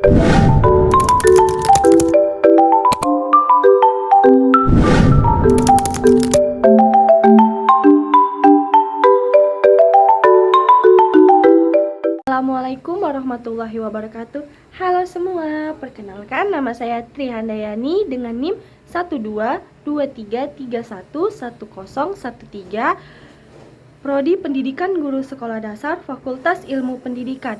Assalamualaikum warahmatullahi wabarakatuh. Halo semua, perkenalkan nama saya Tri Handayani dengan NIM 12223311013, Prodi Pendidikan Guru Sekolah Dasar Fakultas Ilmu Pendidikan.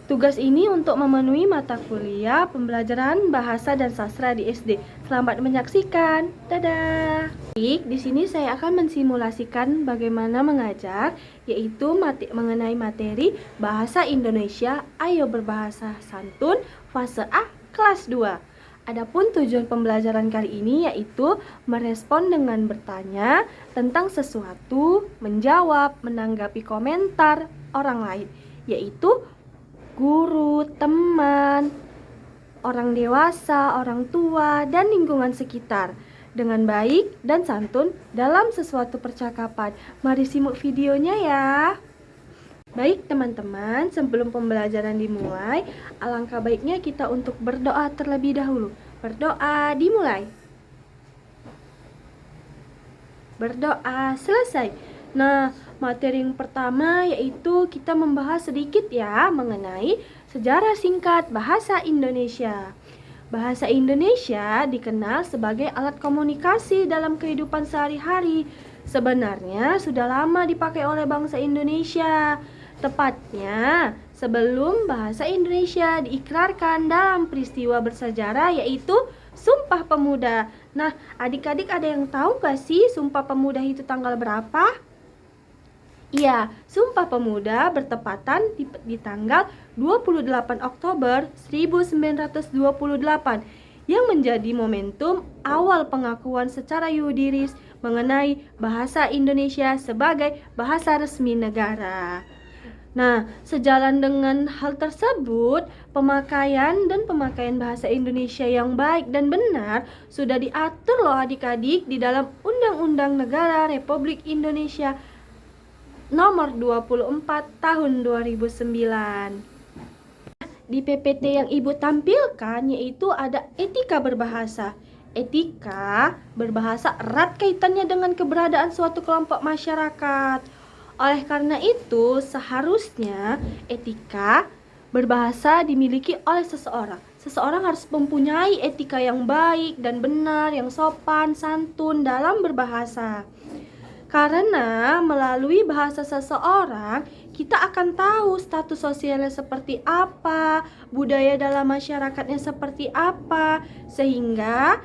Tugas ini untuk memenuhi mata kuliah pembelajaran bahasa dan sastra di SD. Selamat menyaksikan. Dadah. Di sini saya akan mensimulasikan bagaimana mengajar, yaitu mengenai materi Bahasa Indonesia Ayo Berbahasa Santun fase A kelas 2. Adapun tujuan pembelajaran kali ini yaitu merespon dengan bertanya tentang sesuatu, menjawab, menanggapi komentar orang lain, yaitu guru, teman, orang dewasa, orang tua, dan lingkungan sekitar dengan baik dan santun dalam sesuatu percakapan. Mari simak videonya ya. Baik teman-teman, sebelum pembelajaran dimulai, alangkah baiknya kita untuk berdoa terlebih dahulu. Berdoa dimulai. Berdoa selesai. Nah, materi yang pertama yaitu kita membahas sedikit ya mengenai sejarah singkat bahasa Indonesia. Bahasa Indonesia dikenal sebagai alat komunikasi dalam kehidupan sehari-hari. Sebenarnya sudah lama dipakai oleh bangsa Indonesia. Tepatnya sebelum bahasa Indonesia diikrarkan dalam peristiwa bersejarah yaitu Sumpah Pemuda. Nah, adik-adik ada yang tahu gak sih Sumpah Pemuda itu tanggal berapa? Iya, Sumpah Pemuda bertepatan di tanggal 28 Oktober 1928 yang menjadi momentum awal pengakuan secara yuridis mengenai bahasa Indonesia sebagai bahasa resmi negara. Nah, sejalan dengan hal tersebut, pemakaian bahasa Indonesia yang baik dan benar sudah diatur loh adik-adik di dalam Undang-Undang Negara Republik Indonesia Nomor 24 Tahun 2009. Di PPT yang Ibu tampilkan yaitu ada etika berbahasa. Etika berbahasa erat kaitannya dengan keberadaan suatu kelompok masyarakat. Oleh karena itu, seharusnya etika berbahasa dimiliki oleh seseorang. Seseorang harus mempunyai etika yang baik dan benar, yang sopan, santun dalam berbahasa. Karena melalui bahasa seseorang, kita akan tahu status sosialnya seperti apa, budaya dalam masyarakatnya seperti apa, sehingga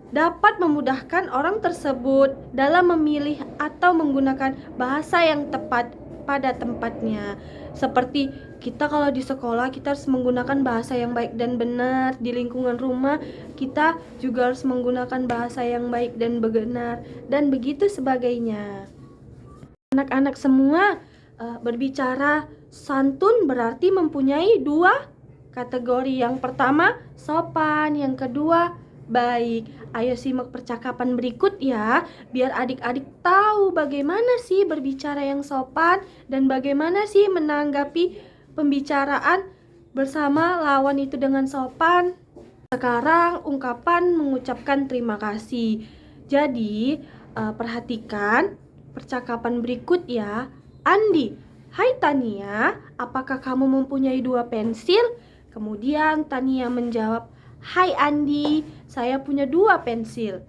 dapat memudahkan orang tersebut dalam memilih atau menggunakan bahasa yang tepat pada tempatnya. Seperti kita kalau di sekolah, kita harus menggunakan bahasa yang baik dan benar. Di lingkungan rumah, kita juga harus menggunakan bahasa yang baik dan benar, dan begitu sebagainya. Anak-anak semua, berbicara santun berarti mempunyai dua kategori. Yang pertama sopan, yang kedua baik. Ayo simak percakapan berikut ya, biar adik-adik tahu bagaimana sih berbicara yang sopan dan bagaimana sih menanggapi pembicaraan bersama lawan itu dengan sopan. Sekarang ungkapan mengucapkan terima kasih. Jadi perhatikan percakapan berikut ya. Andi, hai Tania, apakah kamu mempunyai dua pensil? Kemudian Tania menjawab, hai Andi, saya punya dua pensil.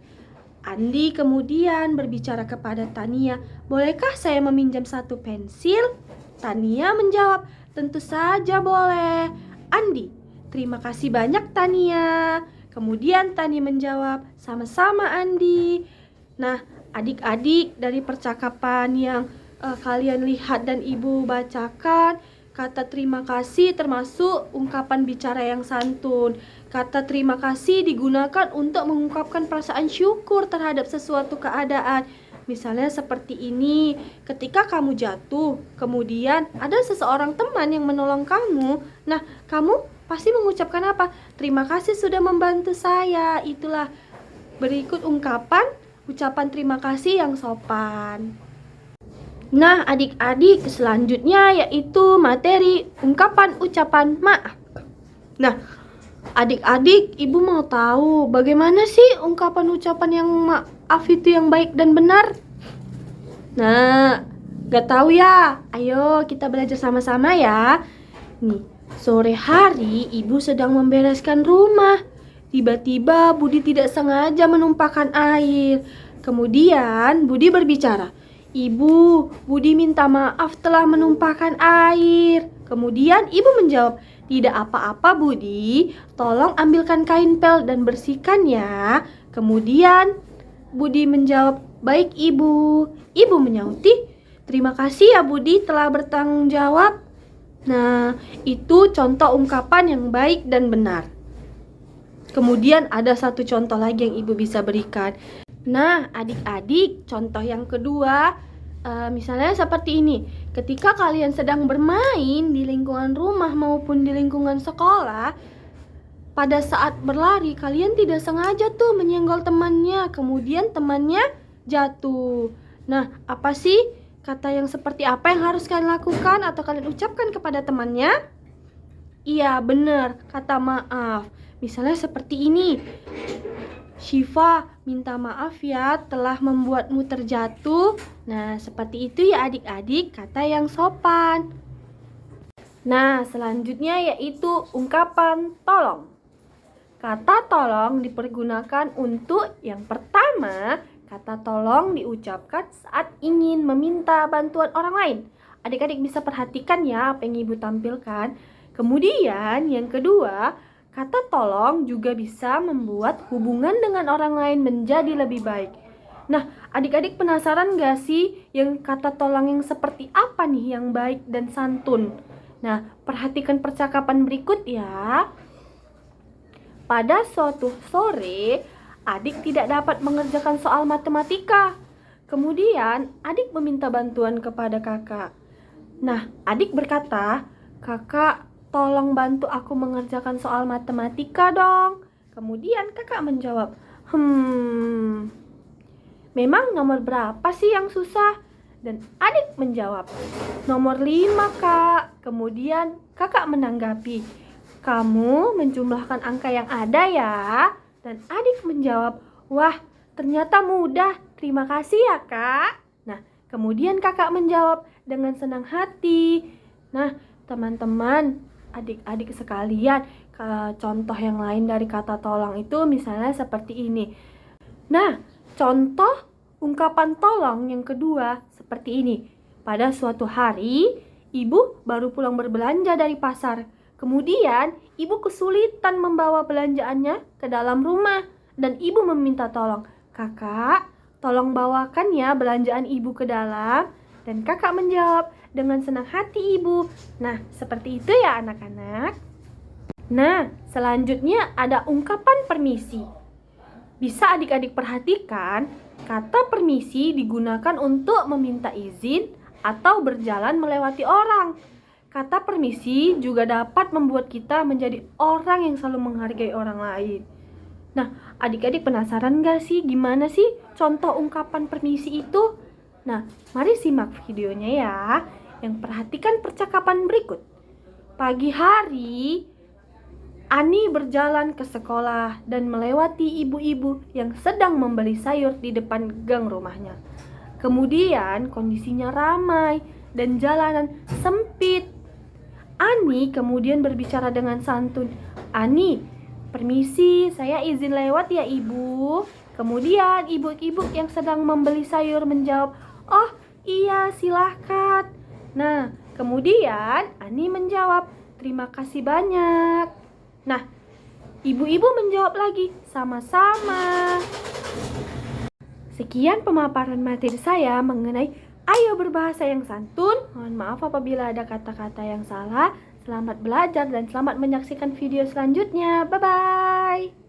Andi kemudian berbicara kepada Tania, bolehkah saya meminjam satu pensil? Tania menjawab, tentu saja boleh. Andi, terima kasih banyak Tania. Kemudian Tania menjawab, sama-sama Andi. Nah, adik-adik dari percakapan yang kalian lihat dan ibu bacakan, kata terima kasih termasuk ungkapan bicara yang santun. Kata terima kasih digunakan untuk mengungkapkan perasaan syukur terhadap sesuatu keadaan. Misalnya seperti ini, ketika kamu jatuh, kemudian ada seseorang teman yang menolong kamu. Nah, kamu pasti mengucapkan apa? Terima kasih sudah membantu saya. Itulah berikut ucapan terima kasih yang sopan. Nah, adik-adik, selanjutnya yaitu materi ungkapan ucapan maaf. Nah, Adik-adik, ibu mau tahu bagaimana sih ungkapan ucapan yang maaf itu yang baik dan benar? Nah, gak tahu ya? Ayo kita belajar sama-sama ya. Nih, sore hari ibu sedang membereskan rumah. Tiba-tiba Budi tidak sengaja menumpahkan air. Kemudian Budi berbicara, "Ibu, Budi minta maaf telah menumpahkan air." Kemudian ibu menjawab, "Tidak apa-apa Budi, tolong ambilkan kain pel dan bersihkan ya." Kemudian Budi menjawab, "Baik ibu." Ibu menyauti, "Terima kasih ya Budi telah bertanggung jawab." Nah, itu contoh ungkapan yang baik dan benar. Kemudian ada satu contoh lagi yang ibu bisa berikan. Nah, adik-adik, contoh yang kedua, misalnya seperti ini. Ketika kalian sedang bermain di lingkungan rumah maupun di lingkungan sekolah, pada saat berlari kalian tidak sengaja tuh menyenggol temannya, kemudian temannya jatuh. Nah, apa sih kata yang seperti apa yang harus kalian lakukan atau kalian ucapkan kepada temannya? Iya, benar, kata maaf. Misalnya seperti ini. "Syifa, minta maaf ya telah membuatmu terjatuh." Nah, seperti itu ya adik-adik, kata yang sopan. Nah, selanjutnya yaitu ungkapan tolong. Kata tolong dipergunakan untuk yang pertama, kata tolong diucapkan saat ingin meminta bantuan orang lain. Adik-adik bisa perhatikan ya apa yang ibu tampilkan. Kemudian yang kedua, kata tolong juga bisa membuat hubungan dengan orang lain menjadi lebih baik. Nah, adik-adik penasaran gak sih yang kata tolong yang seperti apa nih yang baik dan santun? Nah, perhatikan percakapan berikut ya. Pada suatu sore, adik tidak dapat mengerjakan soal matematika. Kemudian, adik meminta bantuan kepada kakak. Nah, adik berkata, "Kakak, tolong bantu aku mengerjakan soal matematika dong." Kemudian kakak menjawab, "Memang nomor berapa sih yang susah?" Dan adik menjawab, "Nomor 5 kak." Kemudian kakak menanggapi, "Kamu menjumlahkan angka yang ada ya?" Dan adik menjawab, "Wah, ternyata mudah. Terima kasih ya kak." Nah, kemudian kakak menjawab dengan senang hati. Nah, teman-teman, adik-adik sekalian, contoh yang lain dari kata tolong itu misalnya seperti ini. Nah, contoh ungkapan tolong yang kedua seperti ini. Pada suatu hari, ibu baru pulang berbelanja dari pasar. Kemudian, ibu kesulitan membawa belanjaannya ke dalam rumah dan ibu meminta tolong. "Kakak, tolong bawakan ya belanjaan ibu ke dalam." Dan kakak menjawab dengan senang hati ibu. Nah, seperti itu ya anak-anak. Nah, selanjutnya ada ungkapan permisi. Bisa adik-adik perhatikan, kata permisi digunakan untuk meminta izin atau berjalan melewati orang. Kata permisi juga dapat membuat kita menjadi orang yang selalu menghargai orang lain. Nah, adik-adik penasaran gak sih gimana sih contoh ungkapan permisi itu? Nah, mari simak videonya ya. Yang perhatikan percakapan berikut. Pagi hari, Ani berjalan ke sekolah dan melewati ibu-ibu yang sedang membeli sayur di depan gang rumahnya. Kemudian kondisinya ramai dan jalanan sempit. Ani kemudian berbicara dengan santun, "Ani, permisi, saya izin lewat ya ibu." Kemudian ibu-ibu yang sedang membeli sayur menjawab, "Oh iya, silahkan." Nah, kemudian Ani menjawab, "Terima kasih banyak." Nah, ibu-ibu menjawab lagi, "Sama-sama." Sekian pemaparan materi saya mengenai ayo berbahasa yang santun. Mohon maaf apabila ada kata-kata yang salah. Selamat belajar dan selamat menyaksikan video selanjutnya. Bye-bye.